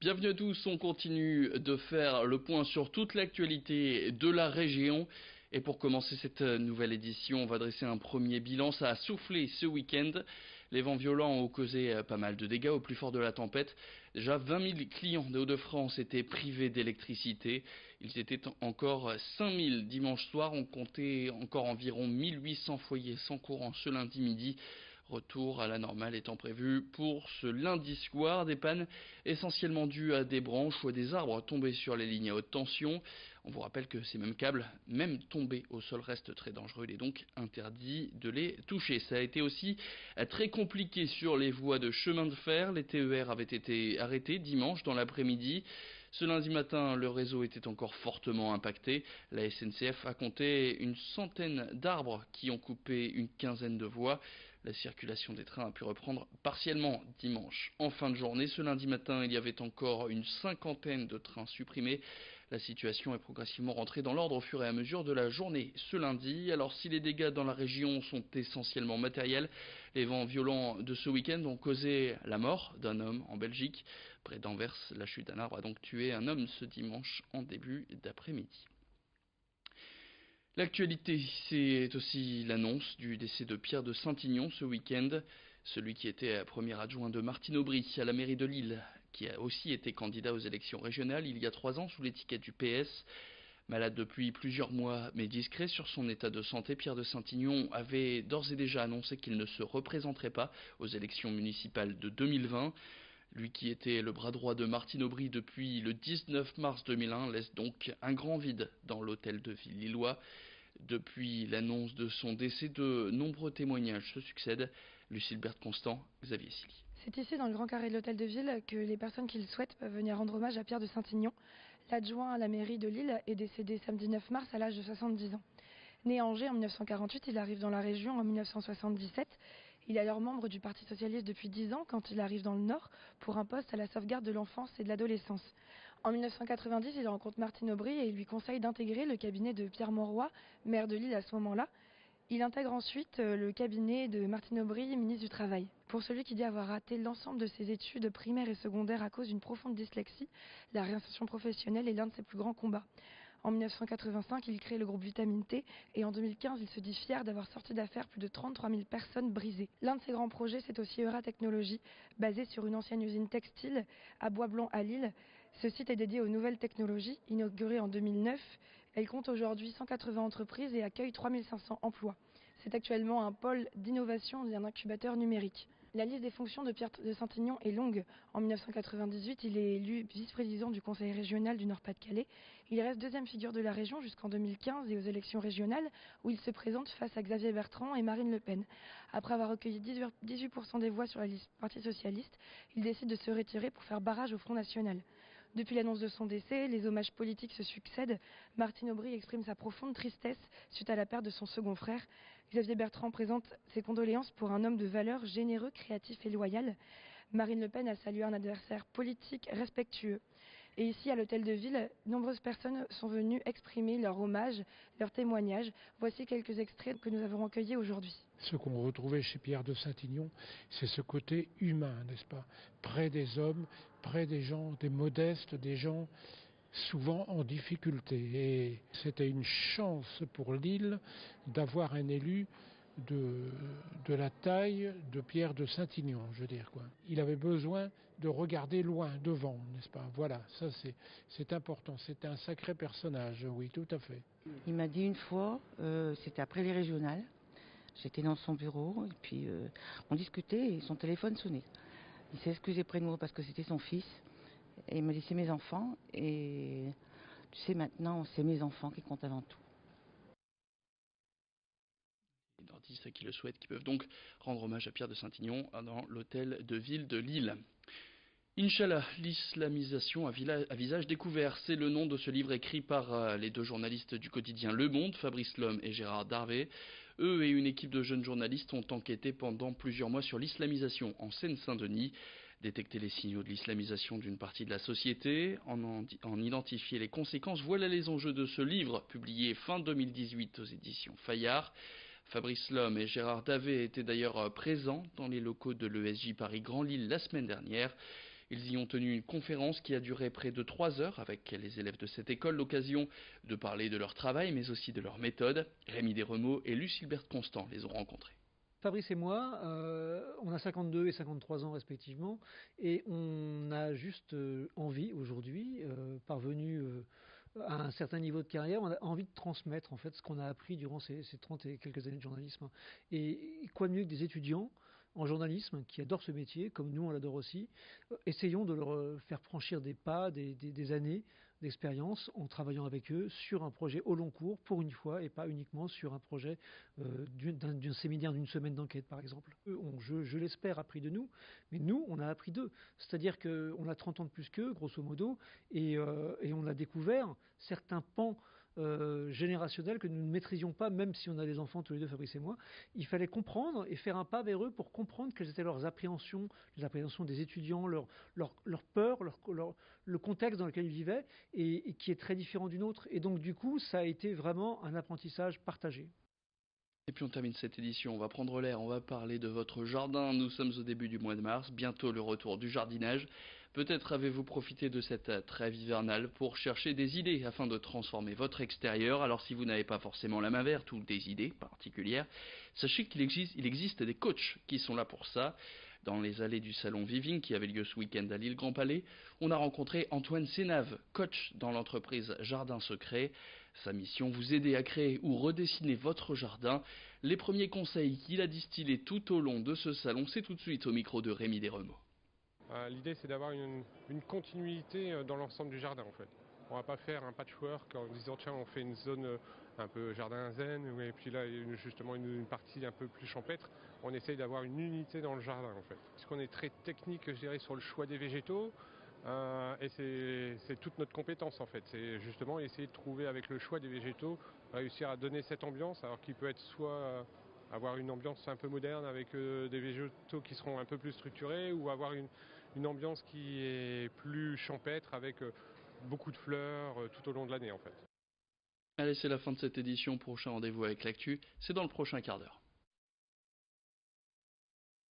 Bienvenue à tous, on continue de faire le point sur toute l'actualité de la région. Et pour commencer cette nouvelle édition, on va dresser un premier bilan. Ça a soufflé ce week-end. Les vents violents ont causé pas mal de dégâts au plus fort de la tempête. Déjà 20 000 clients des Hauts-de-France étaient privés d'électricité. Ils étaient encore 5 000 dimanche soir. On comptait encore environ 1800 foyers sans courant ce lundi midi. Retour à la normale étant prévu pour ce lundi soir. Des pannes essentiellement dues à des branches ou à des arbres tombés sur les lignes à haute tension. On vous rappelle que ces mêmes câbles, même tombés au sol, restent très dangereux. Il est donc interdit de les toucher. Ça a été aussi très compliqué sur les voies de chemin de fer. Les TER avaient été arrêtés dimanche dans l'après-midi. Ce lundi matin, le réseau était encore fortement impacté. La SNCF a compté une centaine d'arbres qui ont coupé une quinzaine de voies. La circulation des trains a pu reprendre partiellement dimanche. En fin de journée, ce lundi matin, il y avait encore une cinquantaine de trains supprimés. La situation est progressivement rentrée dans l'ordre au fur et à mesure de la journée ce lundi. Alors si les dégâts dans la région sont essentiellement matériels, les vents violents de ce week-end ont causé la mort d'un homme en Belgique. Près d'Anvers, la chute d'un arbre a donc tué un homme ce dimanche en début d'après-midi. L'actualité, c'est aussi l'annonce du décès de Pierre de Saint-Ignon ce week-end, celui qui était premier adjoint de Martine Aubry à la mairie de Lille, qui a aussi été candidat aux élections régionales il y a 3 ans sous l'étiquette du PS. Malade depuis plusieurs mois, mais discret sur son état de santé, Pierre de Saint-Ignon avait d'ores et déjà annoncé qu'il ne se représenterait pas aux élections municipales de 2020. Lui qui était le bras droit de Martine Aubry depuis le 19 mars 2001 laisse donc un grand vide dans l'hôtel de ville lillois. Depuis l'annonce de son décès, de nombreux témoignages se succèdent. Lucille Berthe-Constant, Xavier Silly. C'est ici, dans le grand carré de l'hôtel de ville, que les personnes qui le souhaitent peuvent venir rendre hommage à Pierre de Saint-Ignon. L'adjoint à la mairie de Lille est décédé samedi 9 mars à l'âge de 70 ans. Né à Angers en 1948, il arrive dans la région en 1977. Il est alors membre du Parti socialiste depuis 10 ans quand il arrive dans le Nord pour un poste à la sauvegarde de l'enfance et de l'adolescence. En 1990, il rencontre Martine Aubry et il lui conseille d'intégrer le cabinet de Pierre Mauroy, maire de Lille à ce moment-là. Il intègre ensuite le cabinet de Martine Aubry, ministre du Travail. Pour celui qui dit avoir raté l'ensemble de ses études primaires et secondaires à cause d'une profonde dyslexie, la réinsertion professionnelle est l'un de ses plus grands combats. En 1985, il crée le groupe Vitamine T et en 2015, il se dit fier d'avoir sorti d'affaires plus de 33 000 personnes brisées. L'un de ses grands projets, c'est aussi Euratechnologie, basé sur une ancienne usine textile à Bois-Blanc à Lille. Ce site est dédié aux nouvelles technologies, inauguré en 2009. Elle compte aujourd'hui 180 entreprises et accueille 3 500 emplois. C'est actuellement un pôle d'innovation et un incubateur numérique. La liste des fonctions de Pierre de Saint-Ignon est longue. En 1998, il est élu vice-président du conseil régional du Nord-Pas-de-Calais. Il reste deuxième figure de la région jusqu'en 2015 et aux élections régionales où il se présente face à Xavier Bertrand et Marine Le Pen. Après avoir recueilli 18% des voix sur la liste Parti socialiste, il décide de se retirer pour faire barrage au Front national. Depuis l'annonce de son décès, les hommages politiques se succèdent. Martine Aubry exprime sa profonde tristesse suite à la perte de son second frère. Xavier Bertrand présente ses condoléances pour un homme de valeur généreux, créatif et loyal. Marine Le Pen a salué un adversaire politique respectueux. Et ici, à l'hôtel de ville, nombreuses personnes sont venues exprimer leur hommage, leur témoignage. Voici quelques extraits que nous avons recueillis aujourd'hui. Ce qu'on retrouvait chez Pierre de Saint-Ignon, c'est ce côté humain, n'est-ce pas? Près des hommes, près des gens, des modestes, des gens souvent en difficulté. Et c'était une chance pour Lille d'avoir un élu de la taille de Pierre de Saint-Ignon, je veux dire quoi. Il avait besoin de regarder loin, devant, n'est-ce pas? Voilà, ça c'est important, c'est un sacré personnage, oui, tout à fait. Il m'a dit une fois, c'était après les régionales, j'étais dans son bureau et puis on discutait et son téléphone sonnait. Il s'est excusé près de moi parce que c'était son fils et il m'a dit c'est mes enfants et tu sais maintenant c'est mes enfants qui comptent avant tout. Les artistes qui le souhaitent, qui peuvent donc rendre hommage à Pierre de Saint-Ignon dans l'hôtel de ville de Lille. Inch'Allah, l'islamisation à visage découvert, c'est le nom de ce livre écrit par les deux journalistes du quotidien Le Monde, Fabrice Lhomme et Gérard Darvé. Eux et une équipe de jeunes journalistes ont enquêté pendant plusieurs mois sur l'islamisation en Seine-Saint-Denis, détecter les signaux de l'islamisation d'une partie de la société, en identifier les conséquences. Voilà les enjeux de ce livre, publié fin 2018 aux éditions Fayard. Fabrice Lhomme et Gérard Darvé étaient d'ailleurs présents dans les locaux de l'ESJ Paris Grand Lille la semaine dernière. Ils y ont tenu une conférence qui a duré près de 3 heures avec les élèves de cette école, l'occasion de parler de leur travail mais aussi de leur méthode. Rémi Desremeaux et Lucilbert Constant les ont rencontrés. Fabrice et moi, on a 52 et 53 ans respectivement, et on a juste envie aujourd'hui, parvenu à un certain niveau de carrière, on a envie de transmettre en fait ce qu'on a appris durant ces 30 et quelques années de journalisme. Et quoi de mieux que des étudiants en journalisme qui adorent ce métier, comme nous on l'adore aussi. Essayons de leur faire franchir des pas, des années d'expérience en travaillant avec eux sur un projet au long cours pour une fois et pas uniquement sur un projet d'un séminaire d'une semaine d'enquête par exemple. Eux ont, je l'espère, appris de nous, mais nous on a appris d'eux. C'est-à-dire qu'on a 30 ans de plus qu'eux grosso modo et on a découvert certains pans générationnels que nous ne maîtrisions pas, même si on a des enfants tous les deux, Fabrice et moi. Il fallait comprendre et faire un pas vers eux pour comprendre quelles étaient leurs appréhensions, les appréhensions des étudiants, leur peur, le contexte dans lequel ils vivaient et qui est très différent du nôtre. Et donc du coup, ça a été vraiment un apprentissage partagé. Et puis on termine cette édition, on va prendre l'air, on va parler de votre jardin. Nous sommes au début du mois de mars, bientôt le retour du jardinage. Peut-être avez-vous profité de cette trêve hivernale pour chercher des idées afin de transformer votre extérieur. Alors si vous n'avez pas forcément la main verte ou des idées particulières, sachez qu'il existe des coachs qui sont là pour ça. Dans les allées du salon Viving qui avait lieu ce week-end à Lille Grand Palais, on a rencontré Antoine Sénave, coach dans l'entreprise Jardin Secret. Sa mission, vous aider à créer ou redessiner votre jardin. Les premiers conseils qu'il a distillés tout au long de ce salon, c'est tout de suite au micro de Rémi Desremeaux. L'idée, c'est d'avoir une continuité dans l'ensemble du jardin en fait. On va pas faire un patchwork en disant tiens on fait une zone un peu jardin zen et puis là justement une partie un peu plus champêtre. On essaye d'avoir une unité dans le jardin en fait. Parce qu'on est très technique je dirais sur le choix des végétaux et c'est toute notre compétence en fait. C'est justement essayer de trouver avec le choix des végétaux, réussir à donner cette ambiance alors qu'il peut être soit avoir une ambiance un peu moderne avec des végétaux qui seront un peu plus structurés ou avoir une ambiance qui est plus champêtre avec beaucoup de fleurs tout au long de l'année en fait. Allez, c'est la fin de cette édition. Prochain rendez-vous avec l'actu, c'est dans le prochain quart d'heure.